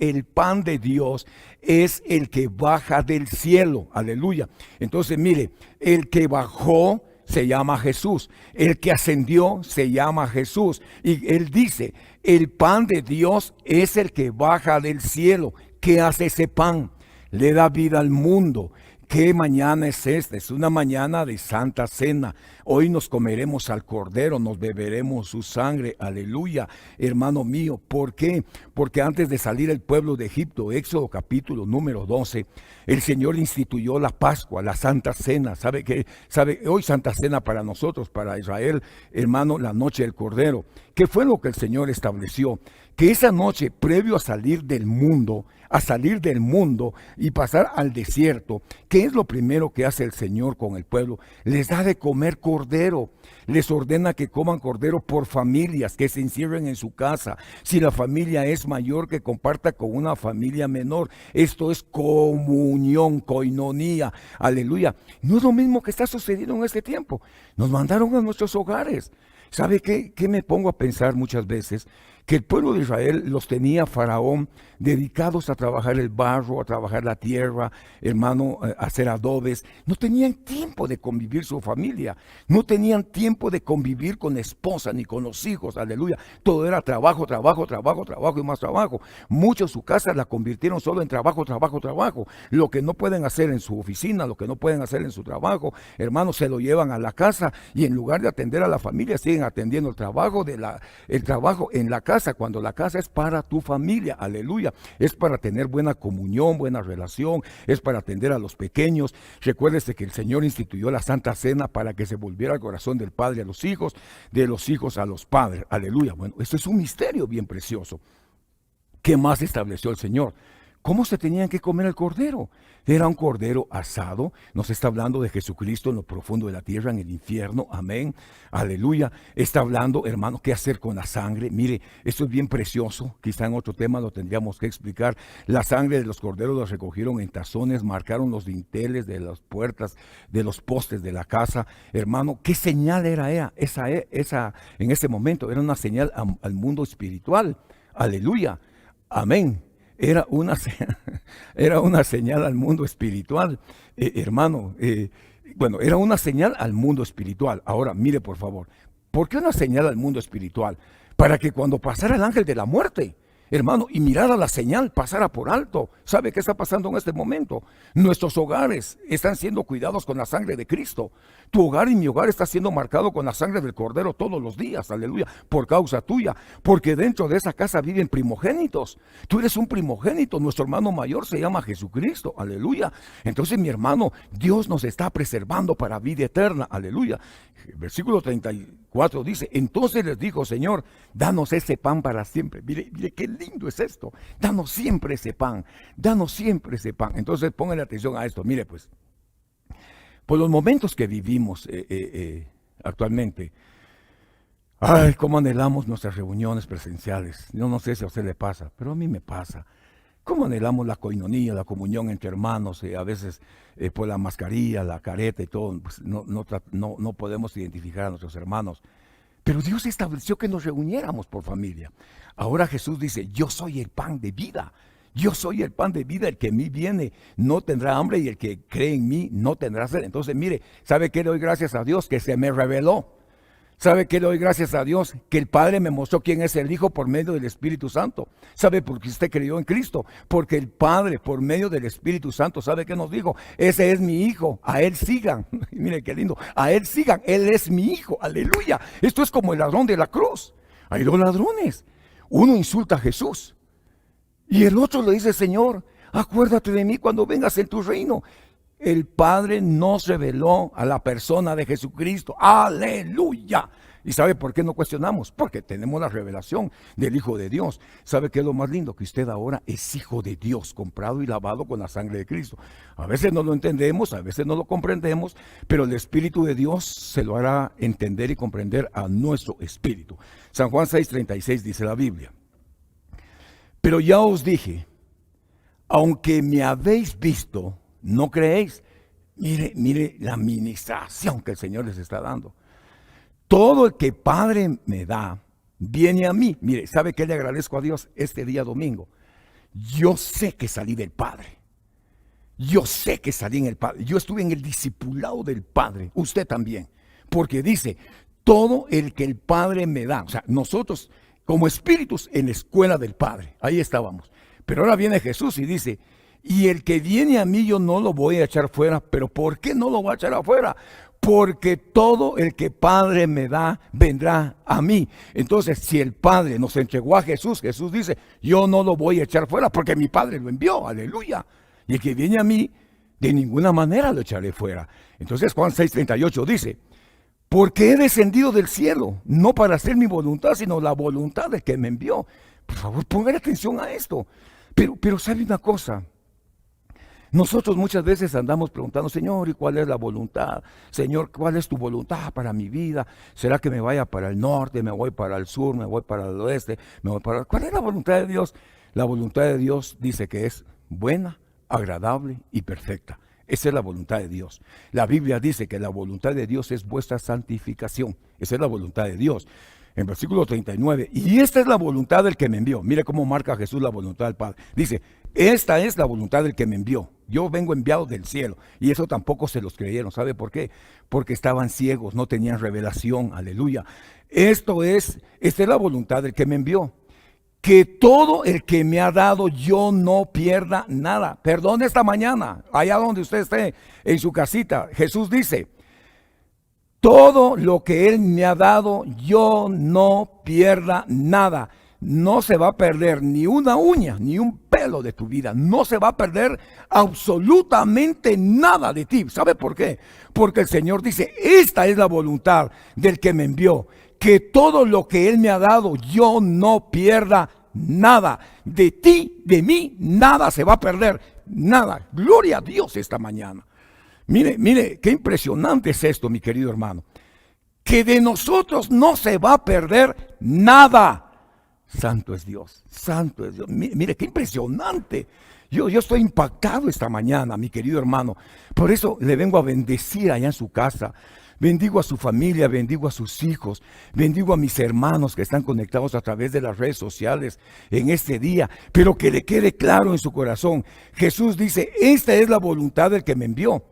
A: es el que baja del cielo. Aleluya. Entonces, mire, el que bajó se llama Jesús. El que ascendió se llama Jesús. Y él dice, el pan de Dios es el que baja del cielo. ¿Qué hace ese pan? Le da vida al mundo. ¿Qué mañana es esta? Es una mañana de Santa Cena. Hoy nos comeremos al Cordero, nos beberemos su sangre. Aleluya, hermano mío. ¿Por qué? Porque antes de salir el pueblo de Egipto, Éxodo capítulo número 12, el Señor instituyó la Pascua, la Santa Cena. ¿Sabe qué? Hoy Santa Cena para nosotros, para Israel, hermano, la noche del Cordero. ¿Qué fue lo que el Señor estableció? Que esa noche, previo a salir del mundo y pasar al desierto, ¿qué es lo primero que hace el Señor con el pueblo? Les da de comer cordero. Les ordena que coman cordero por familias, que se encierren en su casa. Si la familia es mayor, que comparta con una familia menor. Esto es comunión, coinonía. Aleluya. No es lo mismo que está sucediendo en este tiempo. Nos mandaron a nuestros hogares. ¿Sabe qué me pongo a pensar muchas veces? Que el pueblo de Israel los tenía Faraón dedicados a trabajar el barro, a trabajar la tierra, hermano, a hacer adobes. No tenían tiempo de convivir su familia, no tenían tiempo de convivir con la esposa ni con los hijos, aleluya. Todo era trabajo y más trabajo. Muchos su casa la convirtieron solo en trabajo. Lo que no pueden hacer en su oficina, lo que no pueden hacer en su trabajo, hermano, se lo llevan a la casa y en lugar de atender a la familia, siguen atendiendo el trabajo en la casa, cuando la casa es para tu familia, aleluya, es para tener buena comunión, buena relación, es para atender a los pequeños. Recuérdese que el Señor instituyó la Santa Cena para que se volviera el corazón del Padre a los hijos, de los hijos a los padres, aleluya. Bueno, esto es un misterio bien precioso. ¿Qué más estableció el Señor? ¿Cómo se tenían que comer el cordero? Era un cordero asado. Nos está hablando de Jesucristo en lo profundo de la tierra, en el infierno. Amén. Aleluya. Está hablando, hermano, qué hacer con la sangre. Mire, esto es bien precioso. Quizá en otro tema lo tendríamos que explicar. La sangre de los corderos la recogieron en tazones, marcaron los dinteles de las puertas, de los postes de la casa. Hermano, ¿qué señal era esa en ese momento? Era una señal al mundo espiritual. Aleluya. Amén. Era una señal al mundo espiritual, hermano. Bueno, era una señal al mundo espiritual. Ahora, mire por favor, ¿por qué una señal al mundo espiritual? Para que cuando pasara el ángel de la muerte, hermano, y mirara la señal, pasara por alto. ¿Sabe qué está pasando en este momento? Nuestros hogares están siendo cuidados con la sangre de Cristo. Tu hogar y mi hogar está siendo marcado con la sangre del Cordero todos los días, aleluya, por causa tuya, porque dentro de esa casa viven primogénitos. Tú eres un primogénito, nuestro hermano mayor se llama Jesucristo, aleluya. Entonces, mi hermano, Dios nos está preservando para vida eterna, aleluya. Versículo 34 dice, entonces les dijo, Señor, danos ese pan para siempre. Mire qué lindo es esto. Danos siempre ese pan. Entonces, pónganle atención a esto. Mire, pues, por los momentos que vivimos actualmente, ay, cómo anhelamos nuestras reuniones presenciales. Yo no sé si a usted le pasa, pero a mí me pasa. Cómo anhelamos la coinonía, la comunión entre hermanos, a veces por la mascarilla, la careta y todo, pues no podemos identificar a nuestros hermanos. Pero Dios estableció que nos reuniéramos por familia. Ahora Jesús dice, yo soy el pan de vida. Yo soy el pan de vida, el que en mí viene no tendrá hambre y el que cree en mí no tendrá sed. Entonces, mire, ¿sabe qué le doy gracias a Dios? Que se me reveló. ¿Sabe qué le doy gracias a Dios? Que el Padre me mostró quién es el Hijo por medio del Espíritu Santo. ¿Sabe por qué usted creyó en Cristo? Porque el Padre, por medio del Espíritu Santo, ¿sabe qué nos dijo? Ese es mi Hijo, a Él sigan. Mire qué lindo, a Él sigan, Él es mi Hijo, aleluya. Esto es como el ladrón de la cruz. Hay dos ladrones. Uno insulta a Jesús y el otro le dice, Señor, acuérdate de mí cuando vengas en tu reino. El Padre nos reveló a la persona de Jesucristo. ¡Aleluya! ¿Y sabe por qué no cuestionamos? Porque tenemos la revelación del Hijo de Dios. ¿Sabe qué es lo más lindo? Que usted ahora es hijo de Dios, comprado y lavado con la sangre de Cristo. A veces no lo entendemos, a veces no lo comprendemos, pero el Espíritu de Dios se lo hará entender y comprender a nuestro espíritu. San Juan 6:36 dice la Biblia: pero ya os dije, aunque me habéis visto, no creéis. Mire la ministración que el Señor les está dando. Todo el que Padre me da, viene a mí. Mire, ¿sabe qué le agradezco a Dios este día domingo? Yo sé que salí del Padre. Yo sé que salí en el Padre. Yo estuve en el discipulado del Padre. Usted también. Porque dice, todo el que el Padre me da. O sea, nosotros como espíritus en la escuela del Padre. Ahí estábamos. Pero ahora viene Jesús y dice, y el que viene a mí yo no lo voy a echar fuera. ¿Pero por qué no lo voy a echar afuera? Porque todo el que Padre me da, vendrá a mí. Entonces, si el Padre nos entregó a Jesús, Jesús dice, yo no lo voy a echar fuera porque mi Padre lo envió, aleluya. Y el que viene a mí, de ninguna manera lo echaré fuera. Entonces, Juan 6:38 dice, porque he descendido del cielo, no para hacer mi voluntad, sino la voluntad del que me envió. Por favor, pongan atención a esto. Pero ¿sabe una cosa? Nosotros muchas veces andamos preguntando, Señor, ¿y cuál es la voluntad? Señor, ¿cuál es tu voluntad para mi vida? ¿Será que me vaya para el norte, me voy para el sur, me voy para el oeste? ¿Cuál es la voluntad de Dios? La voluntad de Dios dice que es buena, agradable y perfecta. Esa es la voluntad de Dios. La Biblia dice que la voluntad de Dios es vuestra santificación. Esa es la voluntad de Dios. En versículo 39, y esta es la voluntad del que me envió. Mire cómo marca Jesús la voluntad del Padre. Dice, esta es la voluntad del que me envió. Yo vengo enviado del cielo. Y eso tampoco se los creyeron. ¿Sabe por qué? Porque estaban ciegos, no tenían revelación. Aleluya. Esta es la voluntad del que me envió. Que todo el que me ha dado yo no pierda nada. Perdón, esta mañana, allá donde usted esté, en su casita, Jesús dice, todo lo que Él me ha dado, yo no pierda nada. No se va a perder ni una uña, ni un pelo de tu vida. No se va a perder absolutamente nada de ti. ¿Sabe por qué? Porque el Señor dice, esta es la voluntad del que me envió. Que todo lo que Él me ha dado, yo no pierda nada. De ti, de mí, nada se va a perder. Nada. Gloria a Dios esta mañana. Mire, qué impresionante es esto, mi querido hermano. Que de nosotros no se va a perder nada. Santo es Dios, santo es Dios. Mire, qué impresionante. Yo estoy impactado esta mañana, mi querido hermano. Por eso le vengo a bendecir allá en su casa. Bendigo a su familia, bendigo a sus hijos, bendigo a mis hermanos que están conectados a través de las redes sociales en este día, pero que le quede claro en su corazón. Jesús dice, esta es la voluntad del que me envió.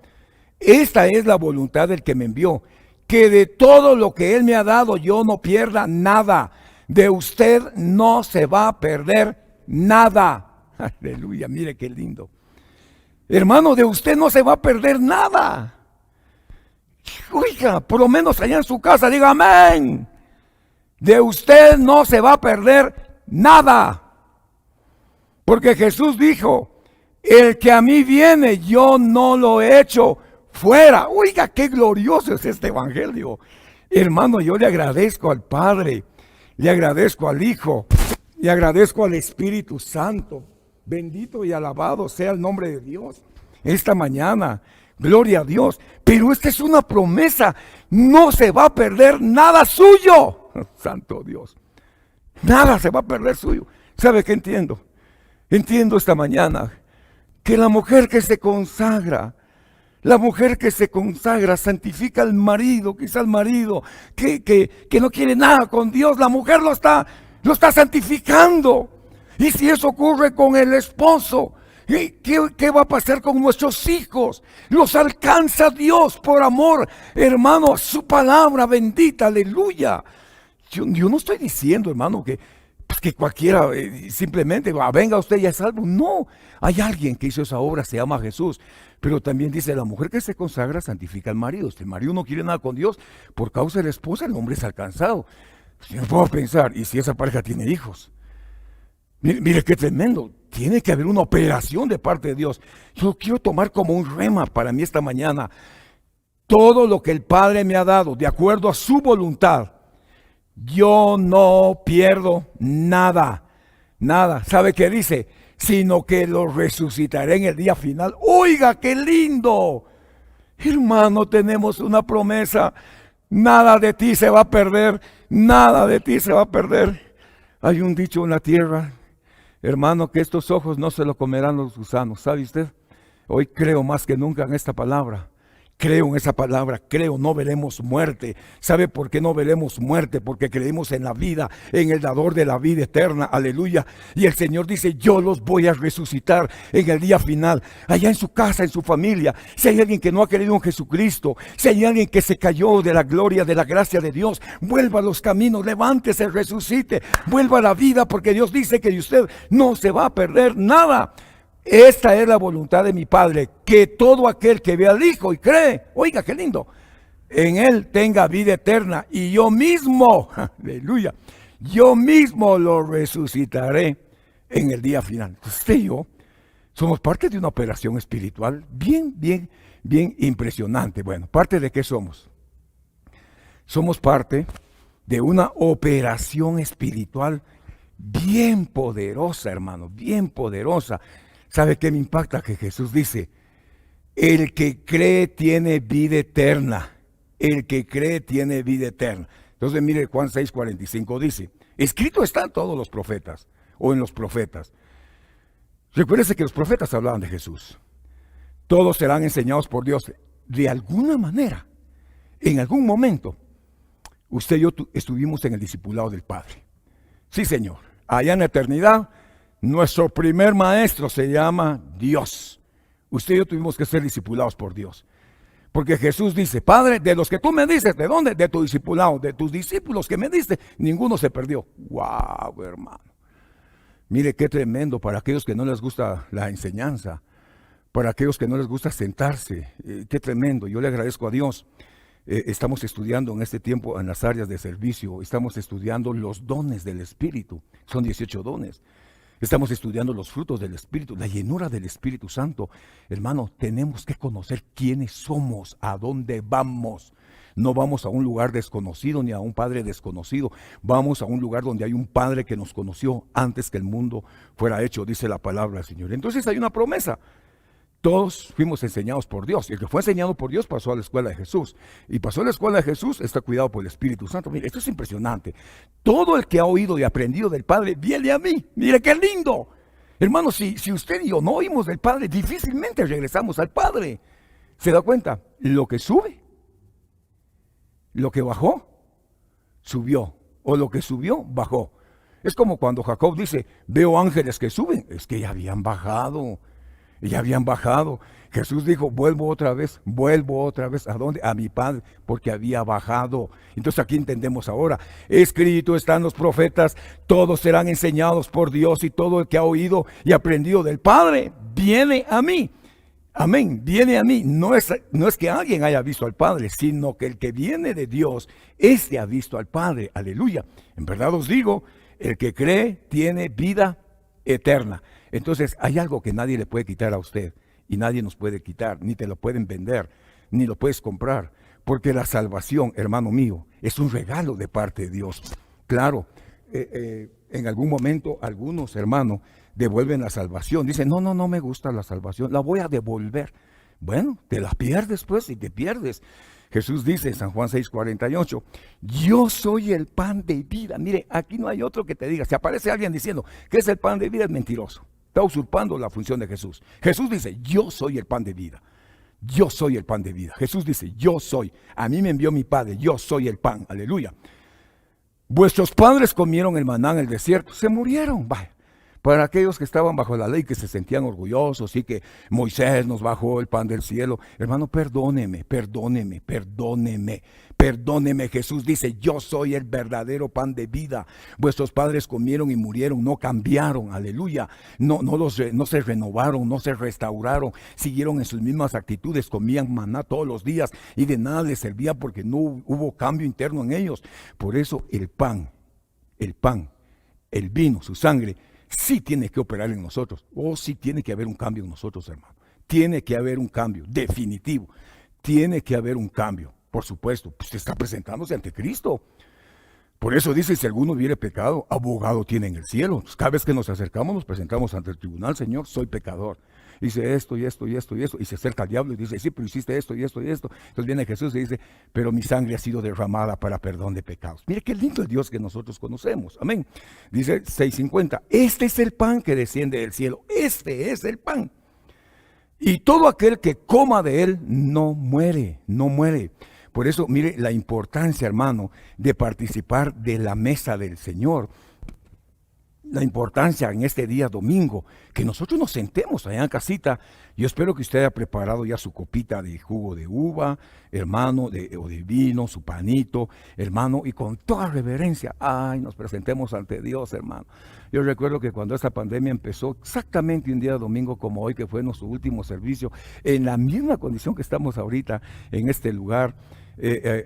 A: Esta es la voluntad del que me envió, que de todo lo que Él me ha dado yo no pierda nada. De usted no se va a perder nada. Aleluya, mire qué lindo. Hermano, de usted no se va a perder nada. Oiga, por lo menos allá en su casa, diga amén. De usted no se va a perder nada. Porque Jesús dijo, el que a mí viene, yo no lo echo fuera. Oiga, qué glorioso es este evangelio. Hermano, yo le agradezco al Padre, le agradezco al Hijo, le agradezco al Espíritu Santo. Bendito y alabado sea el nombre de Dios. Esta mañana, gloria a Dios. Pero esta es una promesa. No se va a perder nada suyo. Santo Dios. Nada se va a perder suyo. ¿Sabe qué entiendo? Entiendo esta mañana que la mujer que se consagra, santifica al marido, quizá al marido que no quiere nada con Dios, la mujer lo está santificando. Y si eso ocurre con el esposo, ¿qué va a pasar con nuestros hijos? Los alcanza Dios por amor, hermano, a su palabra bendita, aleluya. Yo no estoy diciendo, hermano, que cualquiera simplemente venga usted y es salvo. No, hay alguien que hizo esa obra, se llama Jesús. Pero también dice, la mujer que se consagra santifica al marido. Si el marido no quiere nada con Dios, por causa de la esposa, el hombre es alcanzado. Yo puedo pensar, ¿y si esa pareja tiene hijos? Mire qué tremendo. Tiene que haber una operación de parte de Dios. Yo quiero tomar como un rema para mí esta mañana. Todo lo que el Padre me ha dado, de acuerdo a su voluntad, Yo no pierdo nada, nada. ¿Sabe qué dice? Sino que lo resucitaré en el día final. Oiga, qué lindo. Hermano, tenemos una promesa. Nada de ti se va a perder, nada de ti se va a perder. Hay un dicho en la tierra, hermano, que estos ojos no se lo comerán los gusanos. ¿Sabe usted? Hoy creo más que nunca en esta palabra. Creo en esa palabra, creo, no veremos muerte. ¿Sabe por qué no veremos muerte? Porque creemos en la vida, en el dador de la vida eterna, aleluya. Y el Señor dice, yo los voy a resucitar en el día final, allá en su casa, en su familia. Si hay alguien que no ha creído en Jesucristo, si hay alguien que se cayó de la gloria, de la gracia de Dios, vuelva a los caminos, levántese, resucite, vuelva a la vida, porque Dios dice que de usted no se va a perder nada. Esta es la voluntad de mi Padre, que todo aquel que ve al Hijo y cree, oiga qué lindo, en Él tenga vida eterna, y yo mismo, aleluya, yo mismo lo resucitaré en el día final. Usted y yo somos parte de una operación espiritual bien impresionante. Bueno, ¿parte de qué somos? Somos parte de una operación espiritual bien poderosa, hermano, bien poderosa. ¿Sabe qué me impacta? Que Jesús dice, el que cree tiene vida eterna. El que cree tiene vida eterna. Entonces mire, Juan 6:45 dice, escrito está en todos los profetas, o en los profetas. Recuérdese que los profetas hablaban de Jesús. Todos serán enseñados por Dios. De alguna manera, en algún momento, usted y yo estuvimos en el discipulado del Padre. Sí, Señor. Allá en la eternidad, nuestro primer maestro se llama Dios. Usted y yo tuvimos que ser discipulados por Dios. Porque Jesús dice, Padre, de los que tú me dices, ¿de dónde? De tu discipulado, de tus discípulos que me diste, ninguno se perdió. ¡Wow, hermano! Mire qué tremendo para aquellos que no les gusta la enseñanza, para aquellos que no les gusta sentarse. Qué tremendo. Yo le agradezco a Dios. Estamos estudiando en este tiempo en las áreas de servicio, estamos estudiando los dones del Espíritu. Son 18 dones. Estamos estudiando los frutos del Espíritu, la llenura del Espíritu Santo. Hermano, tenemos que conocer quiénes somos, a dónde vamos. No vamos a un lugar desconocido ni a un padre desconocido. Vamos a un lugar donde hay un Padre que nos conoció antes que el mundo fuera hecho, dice la palabra del Señor. Entonces hay una promesa. Todos fuimos enseñados por Dios. Y el que fue enseñado por Dios pasó a la escuela de Jesús. Y pasó a la escuela de Jesús, está cuidado por el Espíritu Santo. Mire, esto es impresionante. Todo el que ha oído y aprendido del Padre viene a mí. Mire qué lindo. Hermano, si usted y yo no oímos del Padre, difícilmente regresamos al Padre. ¿Se da cuenta? Lo que sube, lo que bajó, subió. O lo que subió, bajó. Es como cuando Jacob dice, veo ángeles que suben. Es que ya habían bajado. Ya habían bajado. Jesús dijo, vuelvo otra vez. ¿A dónde? A mi Padre, porque había bajado. Entonces aquí entendemos ahora, escrito están los profetas, todos serán enseñados por Dios, y todo el que ha oído y aprendido del Padre, viene a mí. Amén, viene a mí. No es que alguien haya visto al Padre, sino que el que viene de Dios, este ha visto al Padre. Aleluya. En verdad os digo, el que cree tiene vida eterna. Entonces hay algo que nadie le puede quitar a usted, y nadie nos puede quitar, ni te lo pueden vender, ni lo puedes comprar, porque la salvación, hermano mío, es un regalo de parte de Dios. Claro, en algún momento algunos hermanos devuelven la salvación, dicen, no me gusta la salvación, la voy a devolver. Bueno, te la pierdes pues, y te pierdes. Jesús dice en San Juan 6:48, yo soy el pan de vida. Mire, aquí no hay otro que te diga. Si aparece alguien diciendo que es el pan de vida, es mentiroso. Está usurpando la función de Jesús. Jesús dice, yo soy el pan de vida. Yo soy el pan de vida. Jesús dice, yo soy. A mí me envió mi Padre, yo soy el pan. Aleluya. Vuestros padres comieron el maná en el desierto, se murieron. Vaya. Para aquellos que estaban bajo la ley, que se sentían orgullosos y que Moisés nos bajó el pan del cielo. Hermano, perdóneme. Jesús dice, yo soy el verdadero pan de vida. Vuestros padres comieron y murieron, no cambiaron, aleluya. No se renovaron, no se restauraron, siguieron en sus mismas actitudes, comían maná todos los días y de nada les servía porque no hubo cambio interno en ellos. Por eso el pan, el vino, su sangre, sí tiene que operar en nosotros. Sí tiene que haber un cambio en nosotros, hermano. Tiene que haber un cambio definitivo. Tiene que haber un cambio. Por supuesto, pues está presentándose ante Cristo. Por eso dice, si alguno hubiere pecado, abogado tiene en el cielo. Entonces, cada vez que nos acercamos, nos presentamos ante el tribunal, Señor, soy pecador. Dice esto y esto y esto y esto. Y se acerca al diablo y dice, sí, pero hiciste esto y esto y esto. Entonces viene Jesús y dice, pero mi sangre ha sido derramada para perdón de pecados. Mire qué lindo el Dios que nosotros conocemos. Amén. Dice 6:50, este es el pan que desciende del cielo. Este es el pan. Y todo aquel que coma de él no muere, no muere. Por eso, mire la importancia, hermano, de participar de la mesa del Señor. La importancia en este día domingo, que nosotros nos sentemos allá en casita. Yo espero que usted haya preparado ya su copita de jugo de uva, hermano, o de vino, su panito, hermano, y con toda reverencia, nos presentemos ante Dios, hermano. Yo recuerdo que cuando esta pandemia empezó, exactamente un día domingo como hoy, que fue nuestro último servicio, en la misma condición que estamos ahorita en este lugar,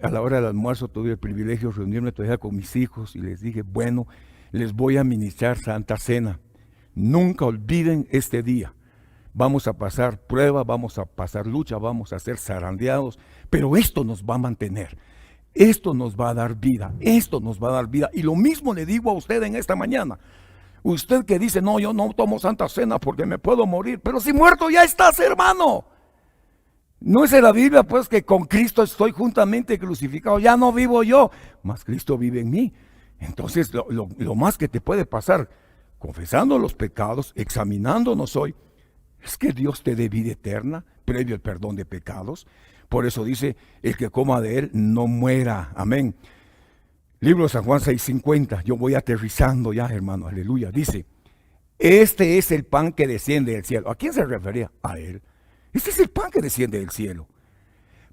A: a la hora del almuerzo tuve el privilegio de reunirme todavía con mis hijos y les dije, bueno, les voy a ministrar Santa Cena. Nunca olviden este día. Vamos a pasar prueba, vamos a pasar lucha, vamos a ser zarandeados, pero esto nos va a mantener. Esto nos va a dar vida, esto nos va a dar vida. Y lo mismo le digo a usted en esta mañana. Usted que dice, no, yo no tomo Santa Cena porque me puedo morir, pero si muerto ya estás, hermano. No es en la Biblia, pues, que con Cristo estoy juntamente crucificado. Ya no vivo yo, mas Cristo vive en mí. Entonces, lo más que te puede pasar, confesando los pecados, examinándonos hoy, es que Dios te dé vida eterna, previo al perdón de pecados. Por eso dice, el que coma de él no muera. Amén. Libro de San Juan 6:50. Yo voy aterrizando ya, hermano. Aleluya. Dice, este es el pan que desciende del cielo. ¿A quién se refería? A él. Este es el pan que desciende del cielo.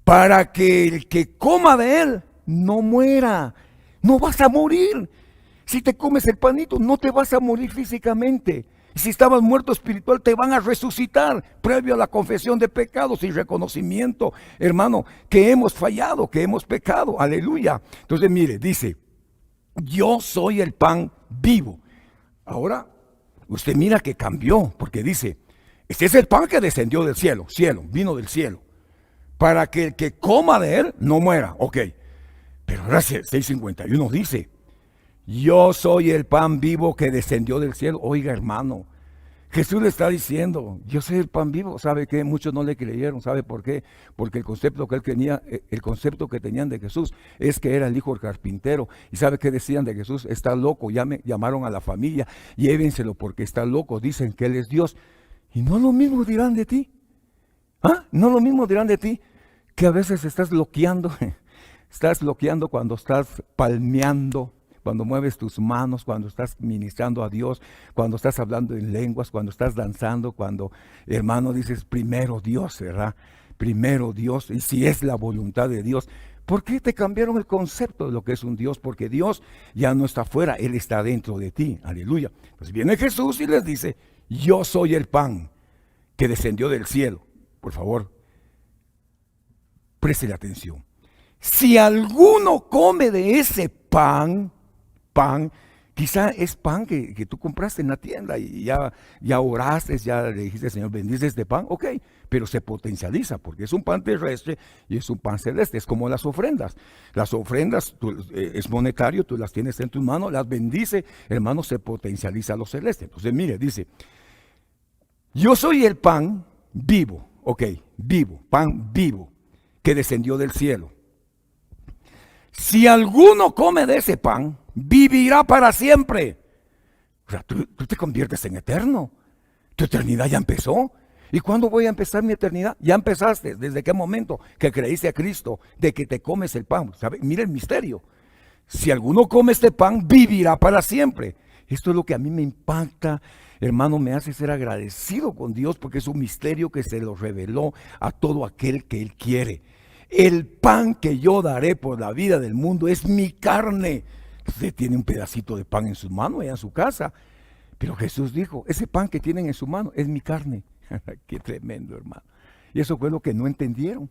A: Para que el que coma de él no muera. No vas a morir. Si te comes el panito, no te vas a morir físicamente. Y si estabas muerto espiritual, te van a resucitar previo a la confesión de pecados y reconocimiento, hermano, que hemos fallado, que hemos pecado. Aleluya. Entonces, mire, dice, yo soy el pan vivo. Ahora, usted mira que cambió, porque dice, este es el pan que descendió del cielo, vino del cielo, para que el que coma de él no muera. Ok. Pero ahora 6:51 dice, yo soy el pan vivo que descendió del cielo. Oiga, hermano, Jesús le está diciendo, yo soy el pan vivo. ¿Sabe qué? Muchos no le creyeron. ¿Sabe por qué? Porque el concepto que él tenía, el concepto que tenían de Jesús es que era el hijo del carpintero. ¿Y sabe qué decían de Jesús? Está loco. Llamaron a la familia, llévenselo porque está loco. Dicen que él es Dios. Y no lo mismo dirán de ti. No lo mismo dirán de ti, que a veces estás loqueando. Estás bloqueando cuando estás palmeando, cuando mueves tus manos, cuando estás ministrando a Dios, cuando estás hablando en lenguas, cuando estás danzando, cuando, hermano, dices primero Dios, ¿verdad? Primero Dios, y si es la voluntad de Dios. ¿Por qué te cambiaron el concepto de lo que es un Dios? Porque Dios ya no está afuera, Él está dentro de ti. Aleluya. Entonces viene Jesús y les dice, yo soy el pan que descendió del cielo. Por favor, préstele atención. Si alguno come de ese pan, quizá es pan que tú compraste en la tienda y ya oraste, ya le dijiste, Señor, bendice este pan, ok, pero se potencializa porque es un pan terrestre y es un pan celeste, es como las ofrendas. Las ofrendas es monetario, tú las tienes en tus manos, las bendice, hermano, se potencializa lo celeste. Entonces, mire, dice, yo soy el pan vivo, ok, vivo, pan vivo, que descendió del cielo. Si alguno come de ese pan, vivirá para siempre. O sea, tú te conviertes en eterno. Tu eternidad ya empezó. ¿Y cuándo voy a empezar mi eternidad? Ya empezaste. ¿Desde qué momento que creíste a Cristo de que te comes el pan? ¿Sabe? Mira el misterio. Si alguno come este pan, vivirá para siempre. Esto es lo que a mí me impacta, hermano, me hace ser agradecido con Dios porque es un misterio que se lo reveló a todo aquel que Él quiere. El pan que yo daré por la vida del mundo es mi carne. Usted tiene un pedacito de pan en su mano allá en su casa. Pero Jesús dijo, ese pan que tienen en su mano es mi carne. Qué tremendo, hermano. Y eso fue lo que no entendieron.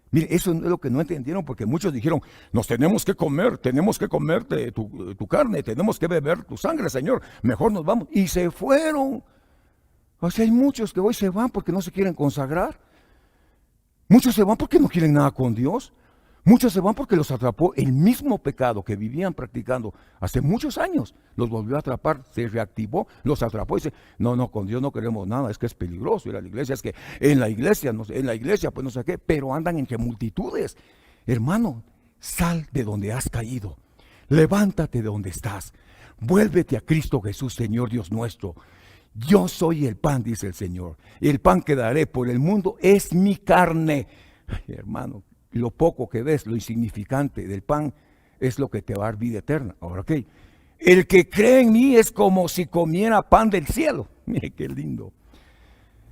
A: Mire, eso es lo que no entendieron porque muchos dijeron, nos tenemos que comer tu carne, tenemos que beber tu sangre, Señor. Mejor nos vamos. Y se fueron. O sea, hay muchos que hoy se van porque no se quieren consagrar. Muchos se van porque no quieren nada con Dios. Muchos se van porque los atrapó el mismo pecado que vivían practicando hace muchos años. Los volvió a atrapar, se reactivó, los atrapó y dice, no, con Dios no queremos nada, es que es peligroso ir a la iglesia, es que en la iglesia, no sé, en la iglesia pues no sé qué, pero andan entre multitudes. Hermano, sal de donde has caído, levántate de donde estás, vuélvete a Cristo Jesús, Señor Dios nuestro. Yo soy el pan, dice el Señor, el pan que daré por el mundo es mi carne. Ay, hermano, lo poco que ves, lo insignificante del pan, es lo que te va a dar vida eterna. Ahora, ok, el que cree en mí es como si comiera pan del cielo. Mire qué lindo.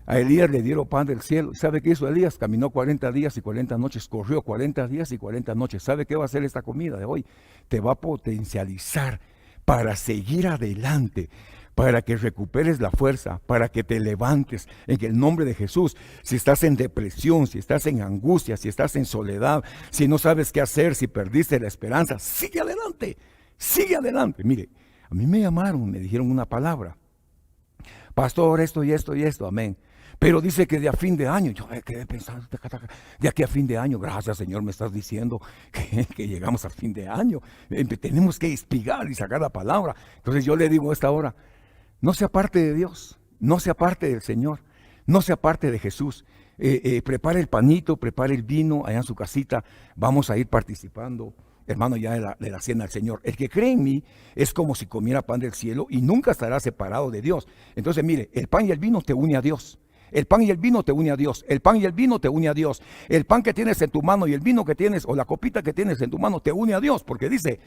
A: A Elías le dieron pan del cielo. ¿Sabe qué hizo Elías? Caminó 40 días y 40 noches, corrió 40 días y 40 noches. ¿Sabe qué va a hacer esta comida de hoy? Te va a potencializar para seguir adelante, para que recuperes la fuerza, para que te levantes en el nombre de Jesús. Si estás en depresión, si estás en angustia, si estás en soledad, si no sabes qué hacer, si perdiste la esperanza, sigue adelante, sigue adelante. Mire, a mí me llamaron, me dijeron una palabra. Pastor, esto y esto y esto, amén. Pero dice que de a fin de año, yo me quedé pensando, de aquí a fin de año, gracias Señor, me estás diciendo que llegamos a fin de año. Tenemos que espigar y sacar la palabra. Entonces yo le digo a esta hora, no se aparte de Dios, no se aparte del Señor, no se aparte de Jesús. Prepare el panito, prepare el vino allá en su casita, vamos a ir participando, hermano, ya de la cena del Señor. El que cree en mí es como si comiera pan del cielo y nunca estará separado de Dios. Entonces mire, el pan y el vino te une a Dios. El pan y el vino te une a Dios. El pan y el vino te une a Dios. El pan que tienes en tu mano y el vino que tienes o la copita que tienes en tu mano te une a Dios, porque dice,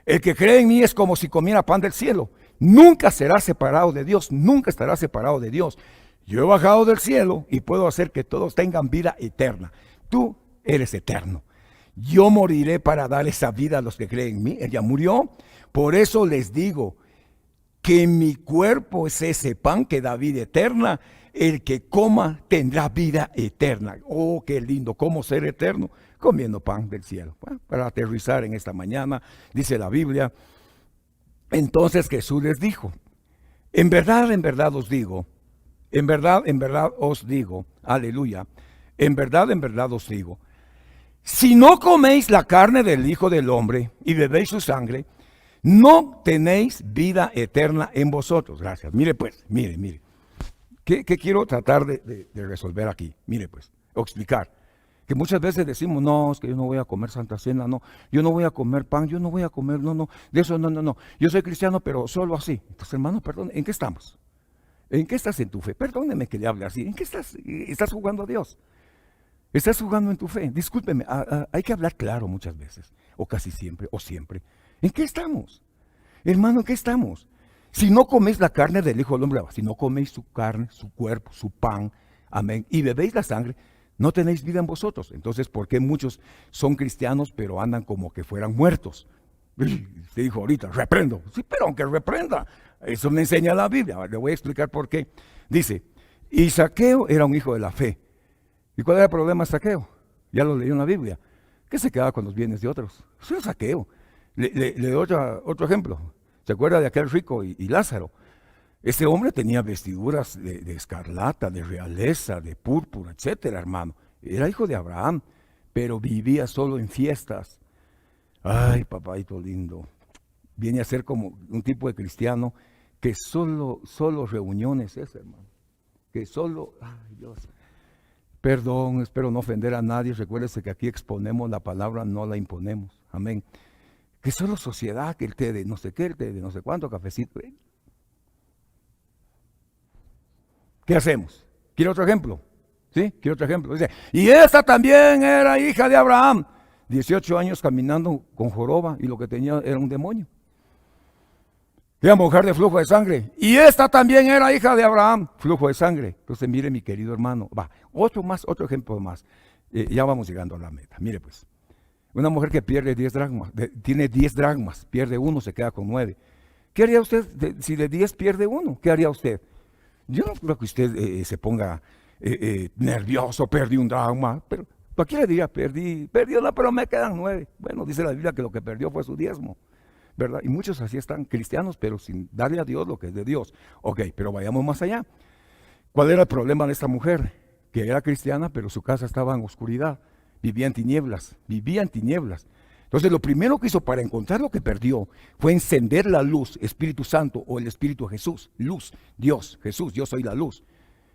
A: el que cree en mí es como si comiera pan del cielo. Nunca será separado de Dios, nunca estará separado de Dios. Yo he bajado del cielo y puedo hacer que todos tengan vida eterna. Tú eres eterno. Yo moriré para dar esa vida a los que creen en mí. Él ya murió. Por eso les digo que mi cuerpo es ese pan que da vida eterna. El que coma tendrá vida eterna. Oh, qué lindo, ¿cómo ser eterno? Comiendo pan del cielo. Bueno, para aterrizar en esta mañana, dice la Biblia, entonces Jesús les dijo, en verdad os digo, en verdad os digo, aleluya, en verdad os digo, si no coméis la carne del Hijo del Hombre y bebéis su sangre, no tenéis vida eterna en vosotros. Gracias. Mire pues, mire. ¿Qué quiero tratar de resolver aquí? Mire pues, o explicar. Que muchas veces decimos, no, es que yo no voy a comer Santa Cena, no, yo no voy a comer pan, yo no voy a comer, no, de eso no. Yo soy cristiano, pero solo así. Entonces, hermano, perdón, ¿en qué estamos? ¿En qué estás en tu fe? Perdóneme que le hable así. ¿En qué estás? ¿Estás jugando a Dios? ¿Estás jugando en tu fe? Discúlpeme, hay que hablar claro muchas veces, o casi siempre, o siempre. ¿En qué estamos? Hermano, ¿en qué estamos? Si no coméis la carne del Hijo del Hombre, si no coméis su carne, su cuerpo, su pan, amén, y bebéis la sangre, no tenéis vida en vosotros. Entonces, ¿por qué muchos son cristianos pero andan como que fueran muertos? Usted dijo ahorita, reprendo. Sí, pero aunque reprenda, eso me enseña la Biblia. Le voy a explicar por qué. Dice, y Zaqueo era un hijo de la fe. ¿Y cuál era el problema de Zaqueo? Ya lo leí en la Biblia. Que se quedaba con los bienes de otros. Eso es Zaqueo. Le doy otro ejemplo. ¿Se acuerda de aquel rico y Lázaro? Ese hombre tenía vestiduras de escarlata, de realeza, de púrpura, etcétera, hermano. Era hijo de Abraham, pero vivía solo en fiestas. Ay, papaito lindo. Viene a ser como un tipo de cristiano que solo reuniones es, hermano. Que solo, ay Dios. Perdón, espero no ofender a nadie. Recuérdese que aquí exponemos la palabra, no la imponemos. Amén. Que solo sociedad, que el té de no sé qué, el té de no sé cuánto, cafecito. ¿Qué hacemos? ¿Quiere otro ejemplo? ¿Sí? ¿Quiere otro ejemplo? Dice, y esta también era hija de Abraham. 18 años caminando con joroba y lo que tenía era un demonio. Era mujer de flujo de sangre. Y esta también era hija de Abraham, flujo de sangre. Entonces, mire, mi querido hermano, va, otro ejemplo más. Ya vamos llegando a la meta. Mire pues, una mujer que pierde 10 dracmas, tiene 10 dracmas, pierde uno, se queda con 9. ¿Qué haría usted si de 10 pierde uno? ¿Qué haría usted? Yo no creo que usted se ponga nervioso, perdí un dracma, pero cualquiera diría, perdí una, pero me quedan 9. Bueno, dice la Biblia que lo que perdió fue su diezmo, ¿verdad? Y muchos así están cristianos, pero sin darle a Dios lo que es de Dios. Ok, pero vayamos más allá. ¿Cuál era el problema de esta mujer? Que era cristiana, pero su casa estaba en oscuridad. vivía en tinieblas, vivía en tinieblas. Entonces lo primero que hizo para encontrar lo que perdió fue encender la luz, Espíritu Santo o el Espíritu de Jesús, luz, Dios, Jesús, yo soy la luz.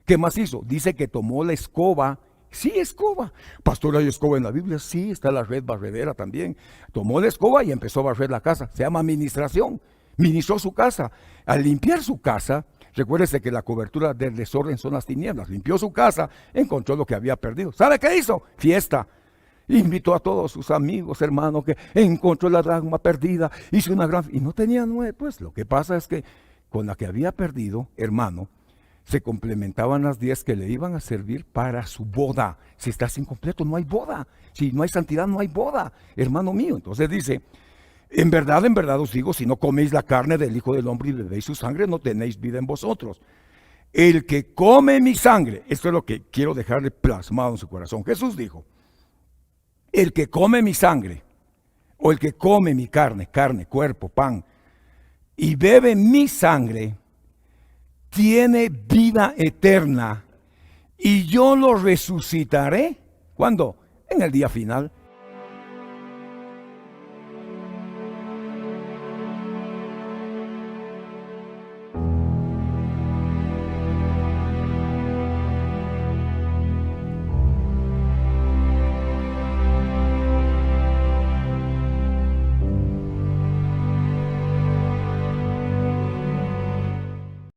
A: ¿Qué más hizo? Dice que tomó la escoba. Sí, escoba. Pastor, ¿hay escoba en la Biblia? Sí, está la red barredera también. Tomó la escoba y empezó a barrer la casa. Se llama administración. Ministró su casa. Al limpiar su casa, recuérdese que la cobertura del desorden son las tinieblas. Limpió su casa, encontró lo que había perdido. ¿Sabe qué hizo? Fiesta. Invitó a todos sus amigos, hermanos, que encontró la dracma perdida. Hizo una gran... Y no tenía 9. Pues lo que pasa es que con la que había perdido, hermano, se complementaban las 10 que le iban a servir para su boda. Si estás incompleto, no hay boda. Si no hay santidad, no hay boda, hermano mío. Entonces dice, en verdad os digo, si no coméis la carne del Hijo del Hombre y bebéis su sangre, no tenéis vida en vosotros. El que come mi sangre, esto es lo que quiero dejarle plasmado en su corazón. Jesús dijo, el que come mi sangre, o el que come mi carne, cuerpo, pan, y bebe mi sangre, tiene vida eterna, y yo lo resucitaré. ¿Cuándo? En el día final.